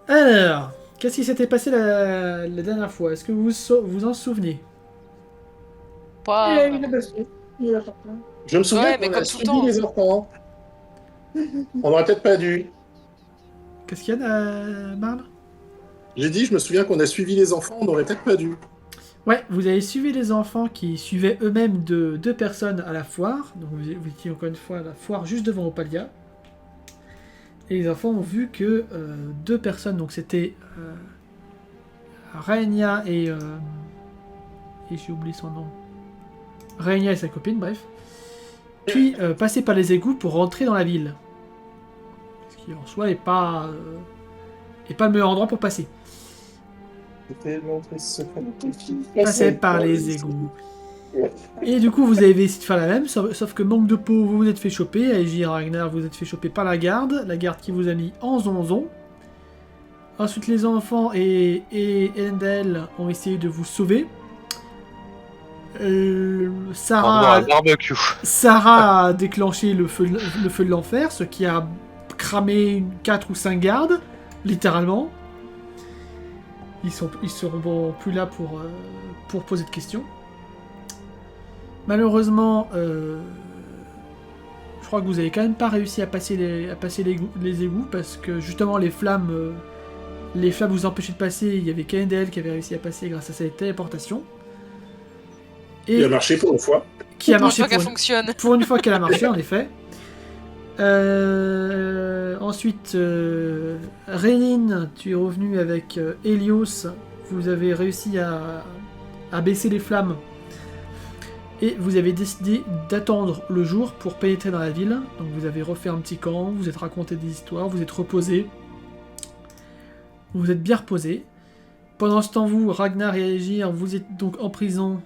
Alors, qu'est-ce qui s'était passé la dernière fois? Est-ce que vous en souvenez? Pas Il a eu la vraiment. baston. Il a pas peur. Je me souviens Ouais, mais qu'on a comme tout le suivi temps. les enfants. On n'aurait peut-être pas dû. Qu'est-ce qu'il y a, Marle? J'ai dit, je me souviens qu'on a suivi les enfants, on n'aurait peut-être pas dû. Ouais, vous avez suivi les enfants qui suivaient eux-mêmes deux personnes à la foire. Donc vous étiez encore une fois à la foire juste devant Opalia. Et les enfants ont vu que deux personnes, donc c'était Rhaenyra et j'ai oublié son nom. Rhaenyra et sa copine, bref. Puis passaient par les égouts pour rentrer dans la ville. Ce qui en soi est pas le meilleur endroit pour passer. C'était l'entrée secrète. Passaient par les égouts. Et du coup, vous avez essayé de faire la même, sauf que manque de peau, vous vous êtes fait choper. Aegir, Ragnar, vous êtes fait choper par la garde qui vous a mis en zonzon. Ensuite, les enfants et Elendel ont essayé de vous sauver. Un barbecue. Sarah a déclenché le feu de l'enfer, ce qui a cramé 4 ou 5 gardes, littéralement. Ils seront plus là pour poser de questions. Malheureusement, je crois que vous avez quand même pas réussi à passer les égouts parce que justement les flammes vous empêchaient de passer. Il y avait Kaendel qui avait réussi à passer grâce à sa téléportation. Et Il a marché pour une fois. qui a Pour une marché fois qu'elle fonctionne. pour une fois qu'elle a marché en effet. Ensuite, Rhaenyn, tu es revenu avec Helios. Vous avez réussi à baisser les flammes. Et vous avez décidé d'attendre le jour pour pénétrer dans la ville. Donc vous avez refait un petit camp, vous êtes raconté des histoires, vous êtes reposé. Vous êtes bien reposé. Pendant ce temps, vous, Ragnar et Aegir, vous êtes donc en prison.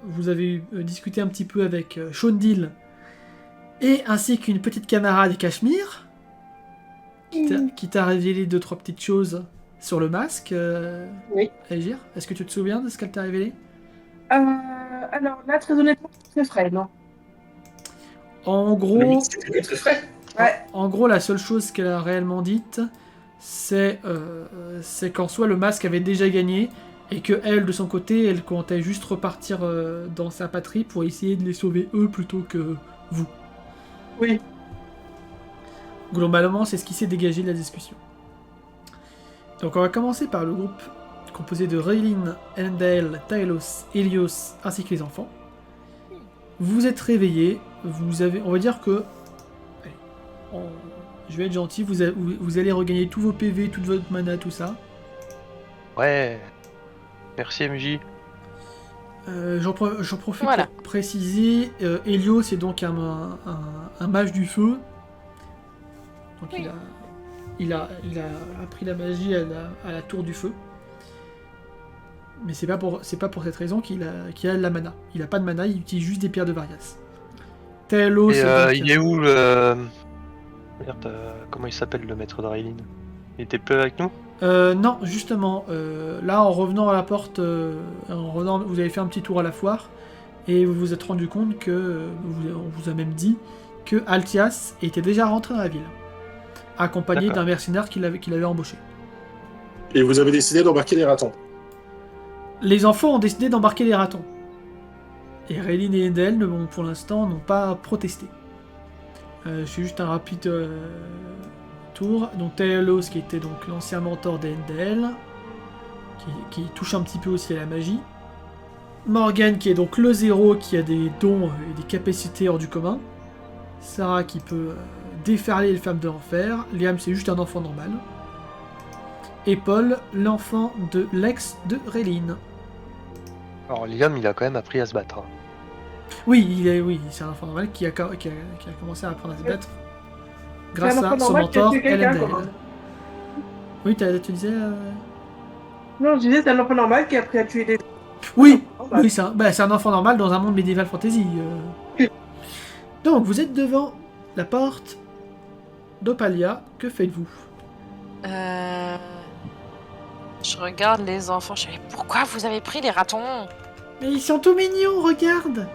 Vous avez discuté un petit peu avec Shondil et ainsi qu'une petite camarade Cachemire qui t'a révélé 2-3 petites choses sur le masque. Oui. Aegir, est-ce que tu te souviens de ce qu'elle t'a révélé? Alors là, très honnêtement, c'est frais, non? En Le gros, mix était très frais. Ouais. en gros, la seule chose qu'elle a réellement dite, c'est qu'en soi, le masque avait déjà gagné et que elle, de son côté, elle comptait juste repartir dans sa patrie pour essayer de les sauver eux plutôt que vous. Oui. Globalement, c'est ce qui s'est dégagé de la discussion. Donc on va commencer par le groupe composé de Rhaelyn, Elendel, Taelos, Helios ainsi que les enfants. Vous êtes réveillés, on va dire que... Allez, je vais être gentil, vous allez regagner tous vos PV, toute votre mana, tout ça. Ouais. Merci MJ. J'en profite Voilà. pour préciser, Helios est donc un mage du feu. Donc Oui. il a appris la magie à la tour du feu. Mais c'est pas pour cette raison qu'il a de la mana. Il a pas de mana, il utilise juste des pierres de Varias. Taelos, Et donc, il est où le... Merde, comment il s'appelle le maître de Rhaelyn? Il était peu avec nous? non, justement, là en revenant à la porte, vous avez fait un petit tour à la foire et vous vous êtes rendu compte que, on vous a même dit que Altias était déjà rentré dans la ville, accompagné D'accord. d'un mercenaire qu'il avait embauché. Et vous avez décidé d'embarquer les ratons. Les enfants ont décidé d'embarquer les ratons. Et Rhaelyn et Endel, pour l'instant, n'ont pas protesté. Je fais juste un rapide tour. Donc Taelos, qui était donc l'ancien mentor d'Endel, qui touche un petit peu aussi à la magie. Morgan, qui est donc le zéro, qui a des dons et des capacités hors du commun. Sarah, qui peut déferler les flammes de l'enfer. Liam, c'est juste un enfant normal. Et Paul, l'enfant de l'ex de Rhaelyn. Alors Liam, il a quand même appris à se battre. Hein. Oui, c'est un enfant normal qui a commencé à apprendre à se battre grâce C'est un enfant à son normal qui a mentor tué quelqu'un, Elendel. quand même. Oui, tu disais... Non, je disais, c'est un enfant normal qui a appris à tuer des... Oui, Normal. oui, c'est un enfant normal dans un monde médiéval fantasy. Donc, vous êtes devant la porte d'Opalia. Que faites-vous? Je regarde les enfants, je fais pourquoi vous avez pris les ratons? Mais ils sont tout mignons, regarde.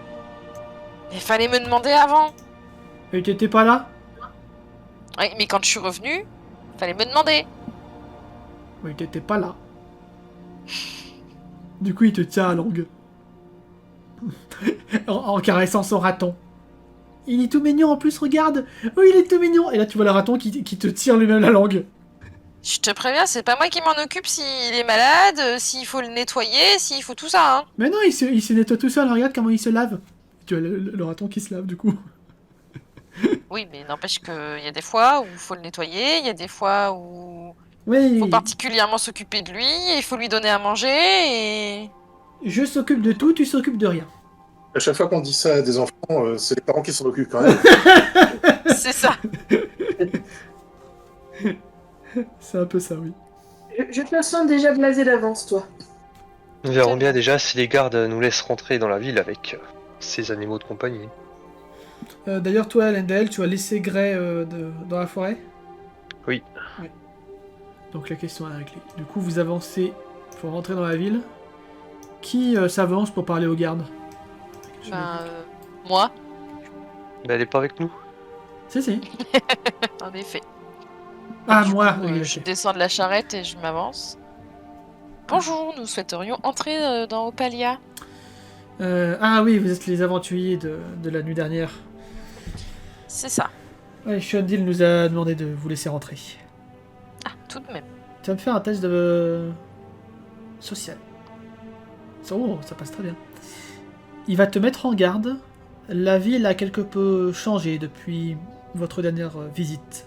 Il fallait me demander avant. Et t'étais pas là? Oui, mais quand je suis revenue, fallait me demander. Oui, t'étais pas là. Du coup, il te tient à langue. en caressant son raton. Il est tout mignon en plus, regarde. Oui, il est tout mignon. Et là, tu vois le raton qui te tire lui-même la langue. Je te préviens, c'est pas moi qui m'en occupe s'il est malade, s'il faut le nettoyer, s'il faut tout ça, hein. Mais non, il se nettoie tout seul. Regarde comment il se lave. Tu vois le raton qui se lave, du coup. Oui, mais n'empêche qu'il y a des fois où il faut le nettoyer, il y a des fois où il Oui, faut particulièrement s'occuper de lui, il faut lui donner à manger et... je s'occupe de tout, tu s'occupes de rien. À chaque fois qu'on dit ça à des enfants, c'est les parents qui s'en occupent quand même. C'est ça. C'est un peu ça, oui. Je te la sens déjà blasé d'avance, toi. Nous verrons bien déjà si les gardes nous laissent rentrer dans la ville avec ces animaux de compagnie. D'ailleurs, toi, Lendel, tu as laissé Gray dans la forêt? Oui. Donc la question est réglée. Du coup, vous avancez pour rentrer dans la ville. Qui s'avance pour parler aux gardes? Moi, Mais elle est pas avec nous. Si. en effet. Ah, Du moi coup, oui, je ok. descends de la charrette et je m'avance. Bonjour, nous souhaiterions entrer dans Opalia. Ah oui, vous êtes les aventuriers de la nuit dernière. C'est ça. Ouais, Shundil nous a demandé de vous laisser rentrer. Ah, tout de même. Tu vas me faire un test de... social. Ça passe très bien. Il va te mettre en garde. La ville a quelque peu changé depuis votre dernière visite.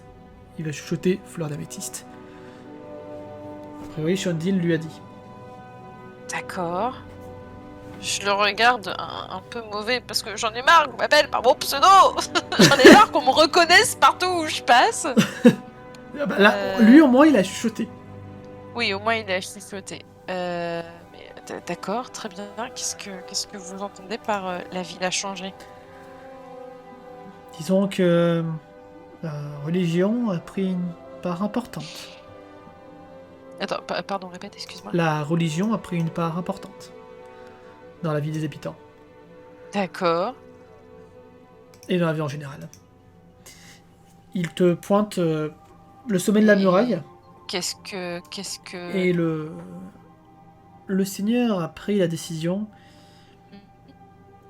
Il va chuchoter fleur d'améthyste. A priori, Shundil lui a dit. D'accord. Je le regarde un peu mauvais parce que j'en ai marre qu'on m'appelle par mon pseudo. J'en ai marre qu'on me reconnaisse partout où je passe. Ah bah là, lui au moins il a chuchoté. Oui, au moins il a chuchoté. Mais d'accord, très bien. Qu'est-ce que vous entendez par la ville a changé? Disons que la religion a pris une part importante. Attends, pardon, répète, excuse-moi. La religion a pris une part importante dans la vie des habitants D'accord. et dans la vie en général. Il te pointe le sommet de la muraille Qu'est-ce que... et le Seigneur a pris la décision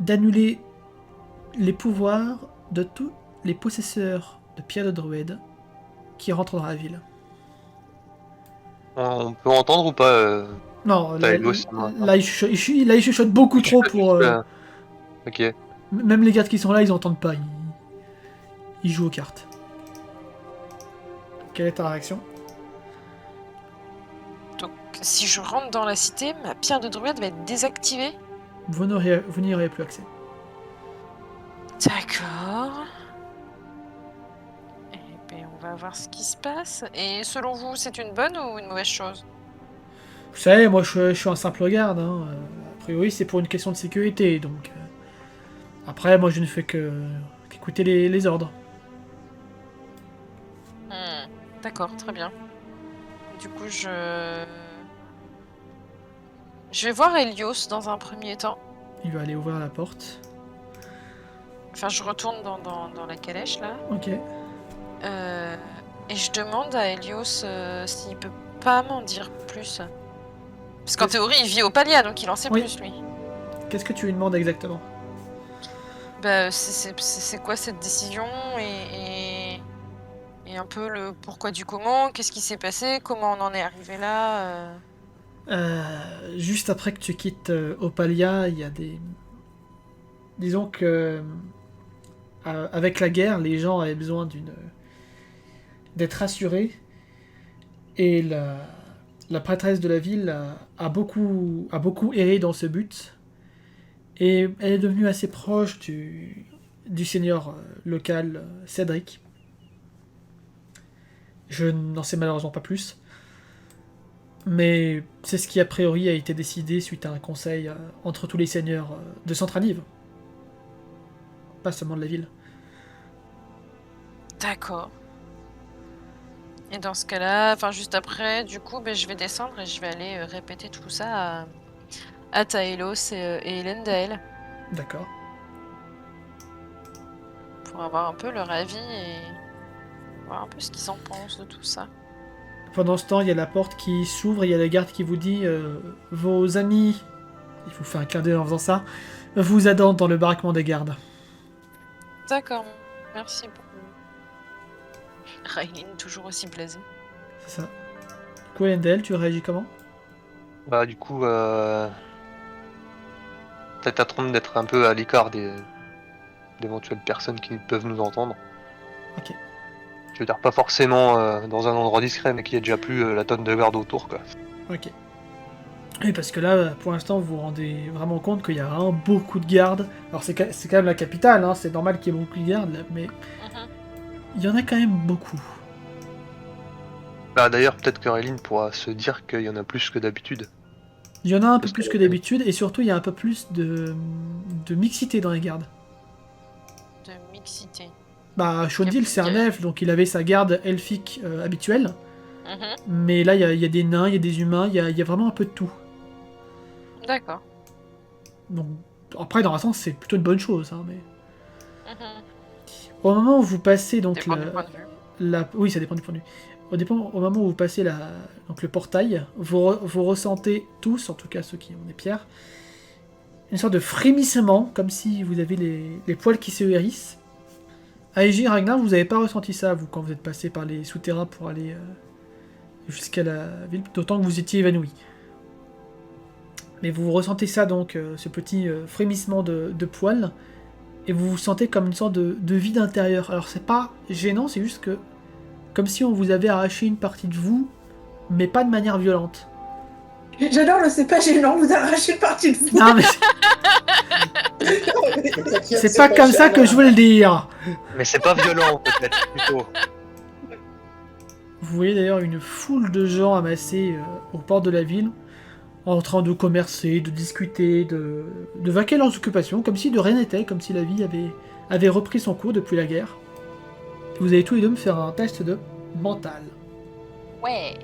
d'annuler les pouvoirs de tous les possesseurs de pierres de druide qui rentrent dans la ville. On peut entendre ou pas Non, là, Taelos, c'est moi. là, il chuchote beaucoup trop pour... Ok. Même les gardes qui sont là, ils entendent pas. Ils jouent aux cartes. Quelle est ta réaction? Donc, si je rentre dans la cité, ma pierre de druide va être désactivée? Vous n'y aurez plus accès. D'accord. Eh bien, on va voir ce qui se passe. Et selon vous, c'est une bonne ou une mauvaise chose? Vous savez, moi je suis un simple garde. Hein. A priori, c'est pour une question de sécurité. Donc, après, moi je ne fais qu'écouter les ordres. D'accord, très bien. Du coup, je vais voir Helios dans un premier temps. Il va aller ouvrir la porte. Enfin, je retourne dans la calèche, là. Ok. Et je demande à Helios s'il peut pas m'en dire plus. Parce qu'en théorie, il vit au Palia, donc il en sait Oui. plus, lui. Qu'est-ce que tu lui demandes exactement? Bah, c'est quoi cette décision et un peu le pourquoi du comment, qu'est-ce qui s'est passé, comment on en est arrivé là. Juste après que tu quittes Opalia, il y a des... Disons que... avec la guerre, les gens avaient besoin d'être rassurés. Et la prêtresse de la ville a beaucoup erré dans ce but. Et elle est devenue assez proche du seigneur local Cédric. Je n'en sais malheureusement pas plus. Mais c'est ce qui a priori a été décidé suite à un conseil entre tous les seigneurs de Centranive. Pas seulement de la ville. D'accord. Et dans ce cas-là, enfin juste après, du coup, je vais descendre et je vais aller répéter tout ça à Taelos et Elendil D'accord. pour avoir un peu leur avis et voir un peu ce qu'ils en pensent de tout ça. Pendant ce temps, il y a la porte qui s'ouvre, il y a la garde qui vous dit vos amis, il vous fait un clin d'œil en faisant ça, vous attendent dans le baraquement des gardes. D'accord, merci beaucoup. Raylene, toujours aussi blasée. C'est ça. Du coup, Elendel, tu réagis comment? Bah du coup, peut-être attendre d'être un peu à l'écart d'éventuelles personnes qui peuvent nous entendre. Ok. Je veux dire, pas forcément dans un endroit discret, mais qu'il y ait déjà plus la tonne de garde autour, quoi. Ok. Oui, parce que là, pour l'instant, vous vous rendez vraiment compte qu'il y a vraiment beaucoup de gardes. Alors, c'est quand même la capitale, hein, c'est normal qu'il y ait beaucoup de gardes, là, mais il y en a quand même beaucoup. Bah d'ailleurs, peut-être que Raylene pourra se dire qu'il y en a plus que d'habitude. Il y en a un peu Parce plus que- que d'habitude, et surtout, il y a un peu plus de mixité dans les gardes. De mixité. Bah, Shondil, c'est un Il y a- elfe, donc il avait sa garde elfique habituelle. Mhm. Mais là, il y a des nains, il y a des humains, il y a vraiment un peu de tout. D'accord. Donc, après, dans un sens, c'est plutôt une bonne chose. Hein, mais... Mhm. Au moment où vous passez donc Dépend du point de vue. oui, ça dépend du point de vue. Au moment où vous passez donc le portail, vous ressentez tous, en tout cas ceux qui ont des pierres, une sorte de frémissement, comme si vous avez les poils qui se hérissent. Aegir, Ragnar, vous n'avez pas ressenti ça, vous, quand vous êtes passé par les souterrains pour aller jusqu'à la ville, d'autant que vous étiez évanoui. Mais vous ressentez ça, donc, ce petit frémissement de poils, et vous vous sentez comme une sorte de vide intérieur. Alors, c'est pas gênant, c'est juste que comme si on vous avait arraché une partie de vous, mais pas de manière violente. J'adore le c'est pas gênant, vous arrachez une partie de vous. Non, mais c'est pas comme ça que je veux le dire. Mais c'est pas violent, peut-être, plutôt. Vous voyez d'ailleurs une foule de gens amassés au port de la ville, en train de commercer, de discuter, de vaquer leurs occupations, comme si de rien n'était, comme si la vie avait repris son cours depuis la guerre. Vous allez tous les deux me faire un test de mental. Ouais.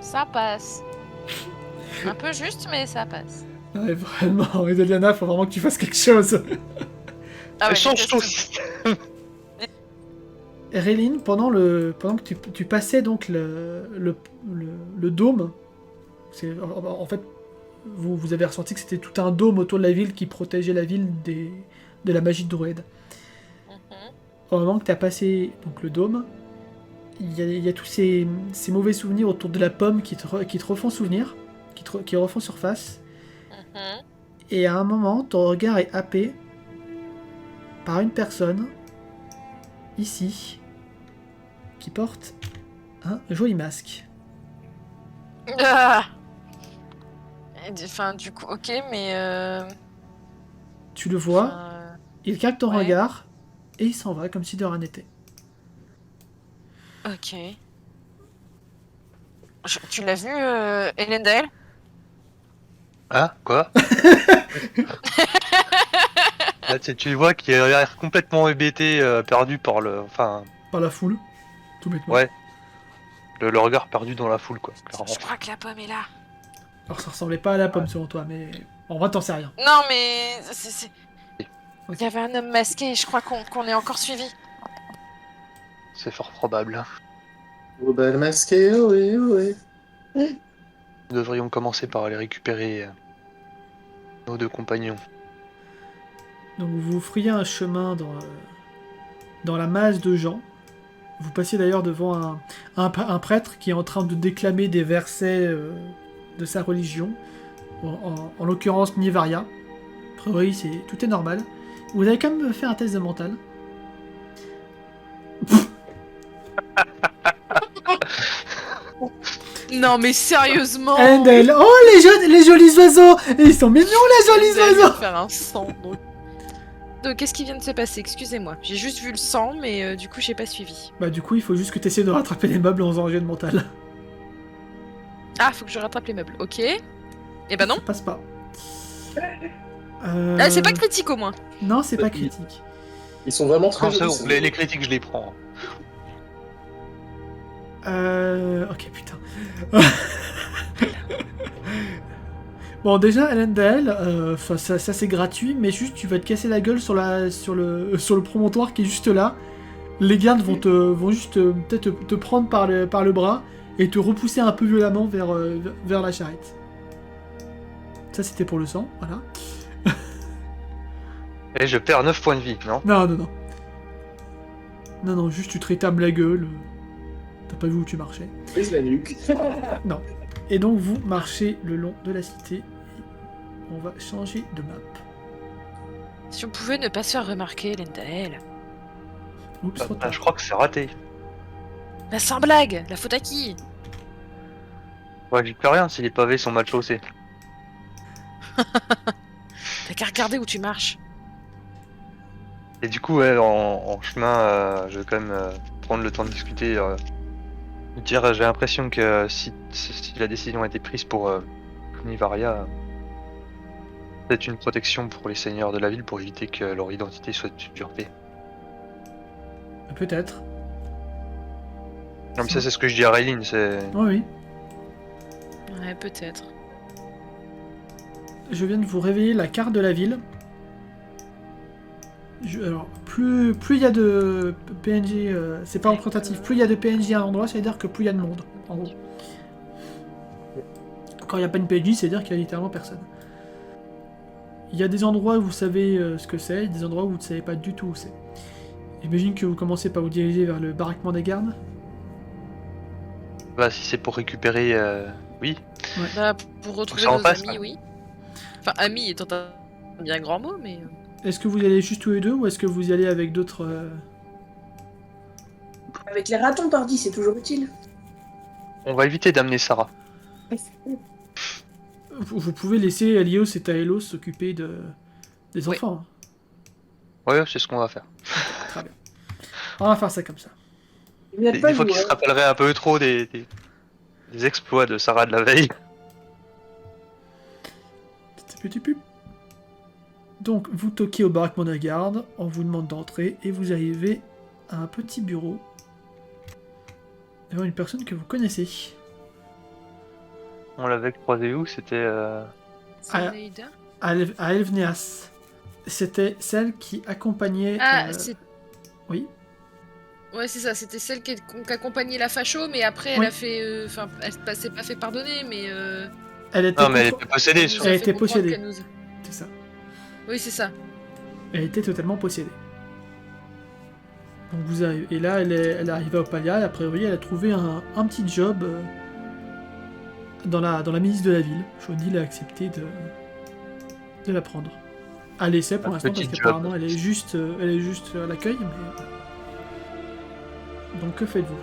Ça passe. Un peu juste, mais ça passe. Ouais, vraiment, Edeliana, faut vraiment que tu fasses quelque chose. Ah ouais, Change mais tous. Raylene, pendant que tu passais donc le dôme, en fait, vous avez ressenti que c'était tout un dôme autour de la ville qui protégeait la ville de la magie de druide. Au moment que tu as passé donc, le dôme, il y a tous ces mauvais souvenirs autour de la pomme qui te refont souvenir, qui refont surface. Mhm. Et à un moment, ton regard est happé par une personne, ici, qui porte un joli masque. Ah. Enfin, du coup, ok, mais. Tu le vois, enfin, il capte ton ouais. regard, et il s'en va comme si de rien n'était. Ok. Tu l'as vu, Elendel? Hein? Quoi? Là, tu vois qu'il a l'air complètement hébété, perdu par le... Enfin, Par la foule, tout bêtement. ouais. Le regard perdu dans la foule, quoi. clairement. Je crois que la pomme est là. Alors ça ressemblait pas à la pomme selon toi, mais en vrai t'en sais rien. Non, mais. Ok. Il y avait un homme masqué et je crois qu'on est encore suivi. C'est fort probable. Oh, bah, le masqué, oh oui, oh oui. Nous devrions commencer par aller récupérer nos deux compagnons. Donc vous frayez un chemin dans la masse de gens. Vous passez d'ailleurs devant un prêtre qui est en train de déclamer des versets de sa religion, en l'occurrence Nivaria. A priori, tout est normal. Vous avez quand même fait un test de mental. Non, mais sérieusement. Endel, oh les jolis oiseaux, ils sont mignons les jolis Elendel vient oiseaux. de faire un sang. Donc qu'est-ce qui vient de se passer? Excusez-moi. J'ai juste vu le sang, mais du coup, j'ai pas suivi. Bah du coup, il faut juste que tu essaies de rattraper les meubles en faisant un jet de mental. Ah, faut que je rattrape les meubles. Ok. Eh ben non. Ça passe pas. Ah, c'est pas critique au moins. Non, c'est pas critique. Ils sont vraiment très Non, c'est jolis. bon, les critiques, je les prends. Ok, putain. Bon, déjà, Elendel, ça c'est gratuit, mais juste tu vas te casser la gueule sur le promontoire qui est juste là. Les gardes vont juste peut-être te prendre par le bras et te repousser un peu violemment vers la charrette. Ça, c'était pour le sang, voilà. Et je perds 9 points de vie, non? Non. Non, juste tu te rétables la gueule. T'as pas vu où tu marchais. Prise la nuque. Non. Et donc, vous marchez le long de la cité. On va changer de map. Si on pouvait ne pas se faire remarquer, Lendal. Oups, trop tard. Je crois que c'est raté. Bah sans blague, la faute à qui? Ouais, j'y peux rien si les pavés sont mal chaussés. T'as qu'à regarder où tu marches. Et du coup, ouais, en chemin, je vais quand même prendre le temps de discuter. Dire, j'ai l'impression que si la décision a été prise pour Nivaria, c'est une protection pour les seigneurs de la ville pour éviter que leur identité soit usurpée. Peut-être. Non, mais ça, c'est ce que je dis à Raylene, c'est... Oui. Ouais, peut-être. Je viens de vous révéler la carte de la ville. Alors, plus il y a de PNJ, c'est pas représentatif, plus il y a de PNJ à un endroit, c'est-à-dire que plus il y a de monde, en gros. Quand il n'y a pas de PNJ, c'est-à-dire qu'il y a littéralement personne. Il y a des endroits où vous savez ce que c'est, et des endroits où vous ne savez pas du tout où c'est. J'imagine que vous commencez par vous diriger vers le baraquement des gardes. Bah, si c'est pour récupérer... oui. Bah, pour retrouver Ça en nos passe, amis, ouais. oui. Enfin, amis étant un bien grand mot, mais... Est-ce que vous y allez juste tous les deux, ou est-ce que vous y allez avec d'autres... Avec les ratons pardi, c'est toujours utile. On va éviter d'amener Sarah. Vous pouvez laisser Elios et Taelos s'occuper des Oui. enfants. Ouais, c'est ce qu'on va faire. Très bien. On va faire ça comme ça. Il n'y a Des pas fois de qu'ils se rappelleraient un peu trop des exploits de Sarah de la veille. Petit pup. Donc, vous toquez au baraquement de la garde, on vous demande d'entrer, et vous arrivez à un petit bureau devant une personne que vous connaissez. On l'avait croisé où? C'était... Ah. À Elvneas. C'était celle qui accompagnait... Ah, c'est... Oui. Ouais, c'est ça, c'était celle qui accompagnait la facho, mais après, elle Oui. a fait... Enfin, elle s'est pas fait pardonner, mais... Elle était Non, mais elle contre- était possédée. nous Sur... a Elle fait était comprendre possédée. qu'elle nous- C'est ça. Oui, c'est ça. Elle était totalement possédée. Donc vous arrivez... Et là, elle est arrivée au Palia, et après, vous voyez, elle a trouvé un petit job dans la milice de la ville. Chaudil a accepté de la prendre. À l'essai pour Un l'instant, parce petit qu'apparemment, job. elle est juste à l'accueil, mais... Donc que faites-vous?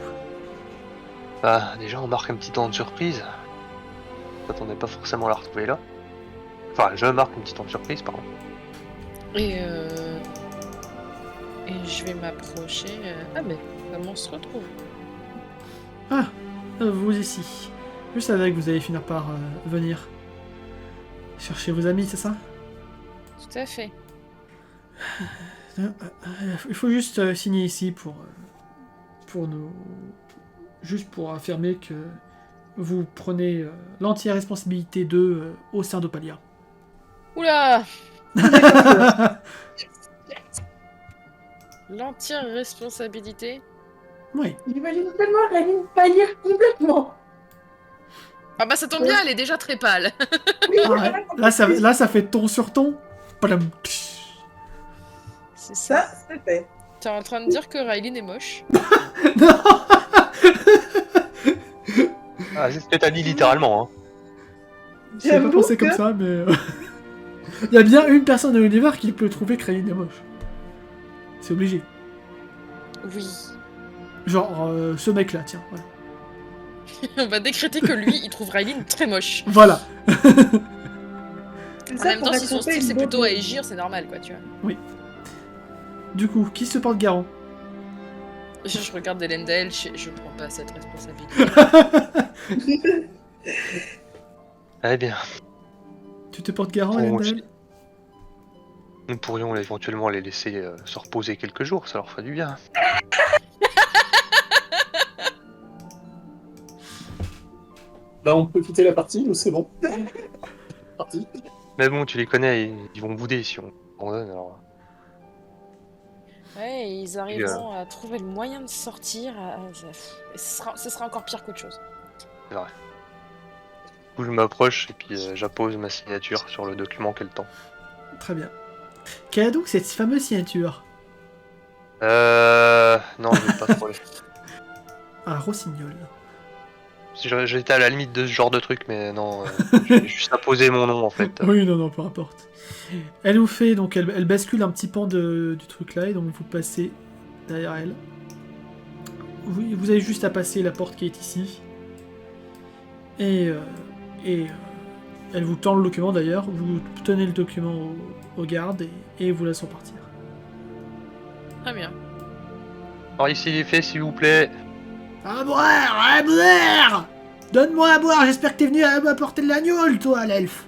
Bah, déjà, on marque un petit temps de surprise. On s'attendait pas forcément à la retrouver là. Enfin, je marque un petit temps de surprise, pardon. Et je vais m'approcher... Ah, mais comment on se retrouve? Ah, vous ici. Je savais que vous allez finir par venir chercher vos amis, c'est ça? Tout à fait. Il faut juste signer ici pour nous... Juste pour affirmer que vous prenez l'entière responsabilité d'eux au sein d'Opalia. Oula! L'entière responsabilité. Oui. J'imagine tellement Réline pâlir complètement. Ah bah ça tombe bien, elle est déjà très pâle. Oui, Ah ouais. Là, ça fait ton sur ton. Padam. C'est ça. ça, c'est fait. T'es en train de dire que Raylene est moche? Non. Ah, c'est ce que t'as dit littéralement, hein. J'ai pas J'avoue pensé que- comme ça, mais... Il y a bien une personne de l'univers qui peut trouver que Raylene est moche. C'est obligé. Oui. Genre, ce mec-là, tiens, voilà. On va décréter que lui, il trouve Raylene très moche. Voilà. C'est En ça même pour temps, si son raconter style une c'est plutôt à beauté. égir, c'est normal quoi, tu vois. Du coup, qui se porte garant? Je regarde Elendel, je prends pas cette responsabilité. Eh bien, Tu te portes garant, Oh, Elendel? nous pourrions éventuellement les laisser se reposer quelques jours, ça leur ferait du bien. Là, on peut quitter la partie, nous, c'est bon. Parti. Mais bon, tu les connais, ils vont bouder si on abandonne, alors... Ouais, et ils arriveront à trouver le moyen de sortir. Et ce sera encore pire qu'autre chose. C'est vrai. Du coup, je m'approche et puis j'appose ma signature sur le document qu'elle tend. Très bien. Quelle est donc cette fameuse signature? Non, je vais pas trop. Un rossignol. J'étais à la limite de ce genre de truc, mais non, j'ai juste apposé mon nom en fait. Oui, non, peu importe. Elle vous fait, donc elle bascule un petit pan du truc là, et donc vous passez derrière elle. Vous avez juste à passer la porte qui est ici. Et elle vous tend le document d'ailleurs, vous tenez le document au garde et vous laissez partir. Très bien. Alors ici les faits, s'il vous plaît. À boire. Donne-moi à boire, j'espère que t'es venu m'apporter de l'agneau, toi, l'elfe.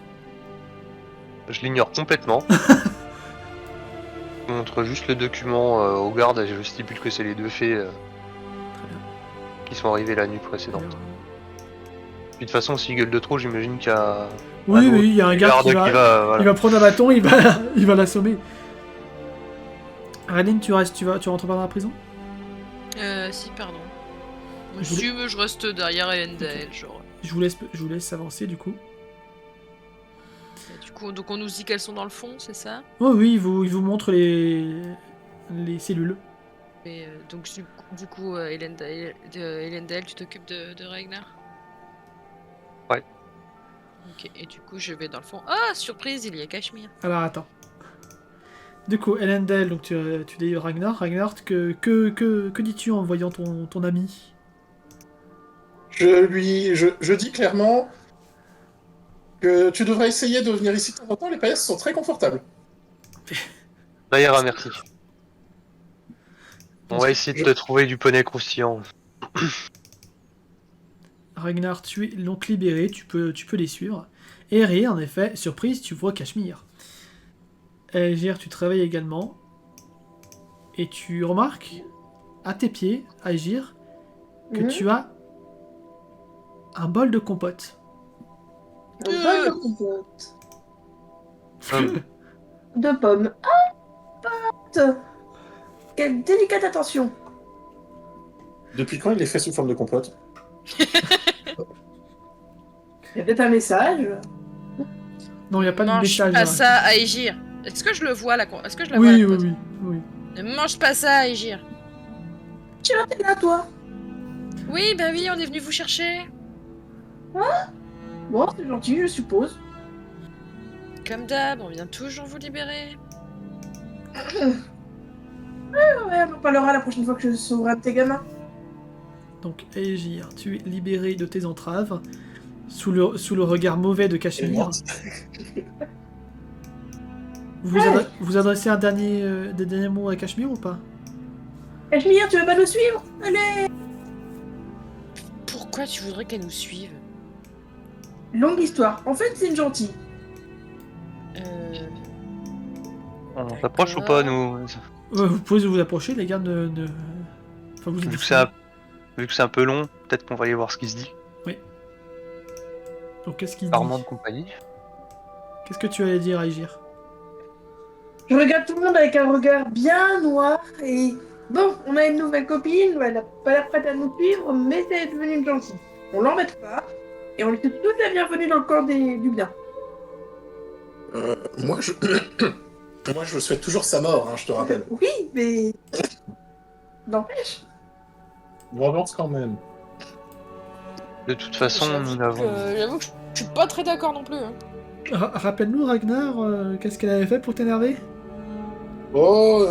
Je l'ignore complètement. Je montre juste le document au garde et je stipule que c'est les deux faits qui sont arrivés la nuit précédente. Puis de toute façon, s'il gueule de trop, j'imagine qu'il y a... Oui, il y a un garde qui va, voilà. il va prendre un bâton, il va l'assommer. Raiden, tu rentres pas dans la prison? Si, pardon. Je voulais- Si, mais je reste derrière Elendel, genre. Je vous laisse avancer du coup. Et du coup, donc on nous dit qu'elles sont dans le fond, c'est ça? Oh oui, il vous montre les cellules. Et donc du coup Elendel, tu t'occupes de Ragnar? Ouais. Ok, et du coup je vais dans le fond. Ah, surprise, il y a Cachemire. Alors attends. Du coup, Elendel, donc tu délivres Ragnar. Ragnar, que dis-tu en voyant ton ami? Je dis clairement que tu devrais essayer de venir ici de temps en temps, les paillasse sont très confortables. D'ailleurs, merci. On va essayer de te trouver du poney croustillant. Ragnar, tu es donc libéré, tu peux les suivre. Et Ré, en effet, surprise, tu vois Cachemire. Aegir, tu travailles également. Et tu remarques, à tes pieds, Aegir, que tu as un bol de compote. Un bol de compote. De pommes. Ah, pote. Quelle délicate attention. Depuis quand il est fait sous forme de compote? Il y a peut-être un message. Non, il n'y a pas de Mange message. pas là. ça à Aegir. Est-ce que je le vois là? Est-ce que je la Oui, vois? oui. Ne mange pas ça à Aegir. Tu vas t'es là, toi. Oui, bah oui, on est venu vous chercher. Bon, c'est gentil, je suppose. Comme d'hab, on vient toujours vous libérer. Ouais, on en parlera la prochaine fois que je sauverai de tes gamins. Donc, Aegir, tu es libéré de tes entraves, sous le regard mauvais de Cachemire. Vous adressez des derniers mots à Cachemire ou pas? Cachemire, tu veux pas nous suivre? Allez. Pourquoi tu voudrais qu'elle nous suive? Longue histoire. En fait, c'est une gentille. On s'approche ou pas, nous? Vous pouvez vous approcher, les gars, Enfin, vous êtes Vu que c'est un peu long, peut-être qu'on va aller voir ce qui se dit. Donc, qu'est-ce qu'il Armand dit? de compagnie. Qu'est-ce que tu allais dire, Aegir? Je regarde tout le monde avec un regard bien noir et... Bon, on a une nouvelle copine, elle a pas l'air prête à nous suivre, mais c'est devenu une gentille. On l'embête pas, et on lui souhaite toute la bienvenue dans le camp du bien. Moi, je souhaite toujours sa mort, hein, je te rappelle. Oui, mais... N'empêche. Vengeance quand même. De toute façon, nous n'avons... J'avoue que je suis pas très d'accord non plus. Hein. Rappelle-nous, Ragnar, qu'est-ce qu'elle avait fait pour t'énerver? Oh,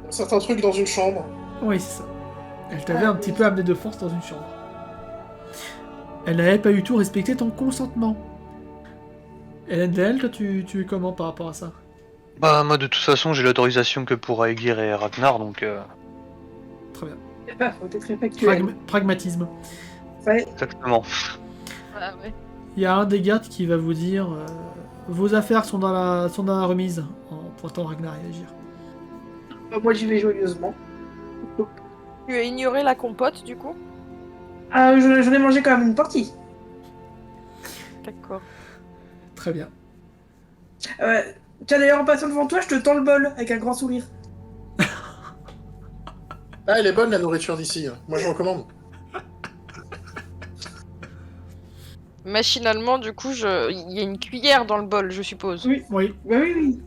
certains trucs dans une chambre. Oui, c'est ça. Elle t'avait un petit peu amené de force dans une chambre. Elle n'avait pas du tout respecté ton consentement. Elendel, toi, tu es comment par rapport à ça? Bah, moi, de toute façon, j'ai l'autorisation que pour Aegir et Ragnar, donc... Très bien. Faut être très factuel. Pragmatisme. Ouais. Exactement. Ah ouais. Il y a un des gardes qui va vous dire vos affaires sont dans la remise, en pointant Ragnar et Aegir. Moi, j'y vais joyeusement. Tu as ignoré la compote du coup? J'en ai mangé quand même une partie. D'accord. Très bien. Tiens, d'ailleurs, en passant devant toi, je te tends le bol avec un grand sourire. Ah, elle est bonne la nourriture d'ici. Moi, je recommande. Machinalement, du coup, il y a une cuillère dans le bol, je suppose. Oui. Oui. Bah oui, oui.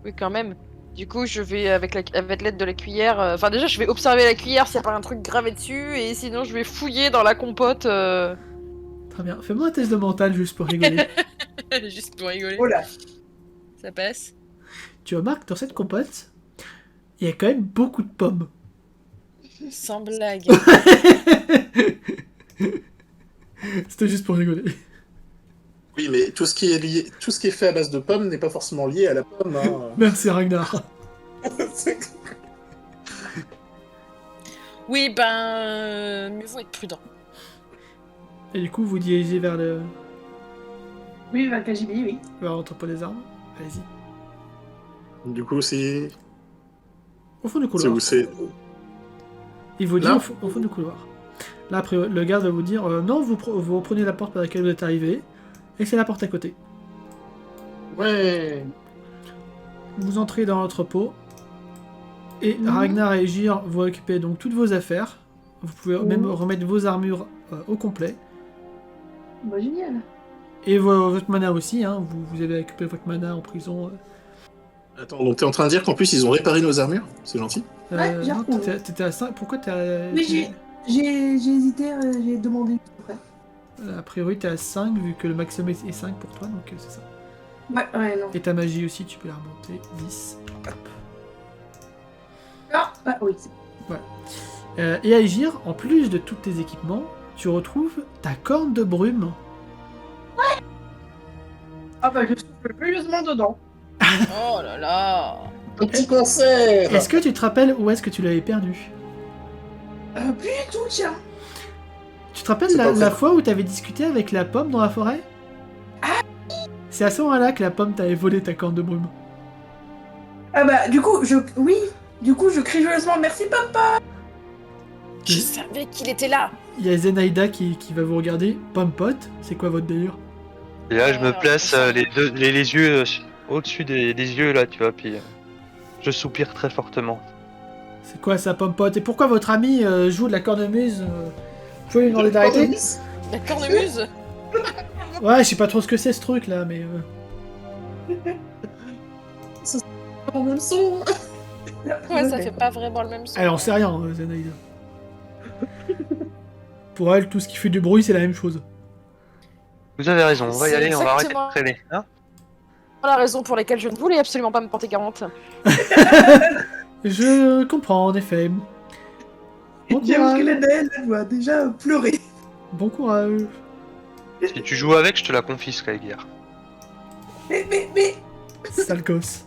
Oui, quand même. Du coup, je vais avec l'aide de la cuillère. Enfin, déjà, je vais observer la cuillère s'il n'y a pas un truc gravé dessus, et sinon, je vais fouiller dans la compote. Très bien. Fais-moi un test de mental juste pour rigoler. Juste pour rigoler. Oh là. Ça passe. Tu remarques que dans cette compote, il y a quand même beaucoup de pommes. Sans blague. C'était juste pour rigoler. Oui, mais tout ce qui est lié, tout ce qui est fait à base de pommes n'est pas forcément lié à la pomme. Hein. Merci Ragnar. Oui, ben. Mieux vaut être prudent. Et du coup, vous dirigez vers Oui, vers le KGB, oui. l'entrepôt des armes. Allez-y. Du coup, c'est Au fond du c'est couloir. où c'est Il vous dit Là au fond du couloir. Là, après, le garde va vous dire non, vous reprenez la porte par laquelle vous êtes arrivé, et c'est la porte à côté. Ouais. Vous entrez dans l'entrepôt, et Ragnar et Gir vous récupérez donc toutes vos affaires. Vous pouvez même remettre vos armures au complet. Bah, génial. Et votre mana aussi, hein. Vous avez récupéré votre mana en prison. Attends, donc t'es en train de dire qu'en plus ils ont réparé nos armures? C'est gentil. Ouais, j'ai Non, retrouvé. t'étais à 5. Pourquoi t'es à... Oui, j'ai hésité, j'ai demandé après. A priori, t'es à 5 vu que le maximum est 5 pour toi, donc c'est ça. Ouais, non. Et ta magie aussi, tu peux la remonter. 10. Hop. Ah, bah oui. Et à Aegir, en plus de tous tes équipements, tu retrouves ta corne de brume. Ah bah je souffle furieusement dedans. Oh là là. Un petit concert. Est-ce que tu te rappelles où est-ce que tu l'avais perdu? Plus du tout, tiens. Tu te rappelles C'est pas la vrai. fois où t'avais discuté avec la pomme dans la forêt? C'est à ce moment-là que la pomme t'avait volé ta corne de brume. Ah bah du coup, je crie joyeusement merci papa. Je savais qu'il était là. Il y a Zenaïda qui va vous regarder. Pomme pote, c'est quoi votre délire? Et là, je me Alors, place ça- les yeux au-dessus des yeux, là, tu vois, puis je soupire très fortement. C'est quoi ça, pomme pote? Et pourquoi votre ami joue de la cornemuse Vous pouvez lui demander d'arrêter? La cornemuse. Ouais, je sais pas trop ce que c'est ce truc là, mais. En même son. Ouais, ça fait pas vraiment le même son. Elle en sait rien, Zenaïda. Pour elle, tout ce qui fait du bruit, c'est la même chose. Vous avez raison, on va y C'est aller, on va arrêter exactement- de traîner. Hein La raison pour laquelle je ne voulais absolument pas me porter garante. Je comprends, en effet. Bon J'avoue que courage. la Naël, elle doit déjà pleurer. Bon courage. Si tu joues avec, je te la confisque, Aegir. Mais Sale gosse.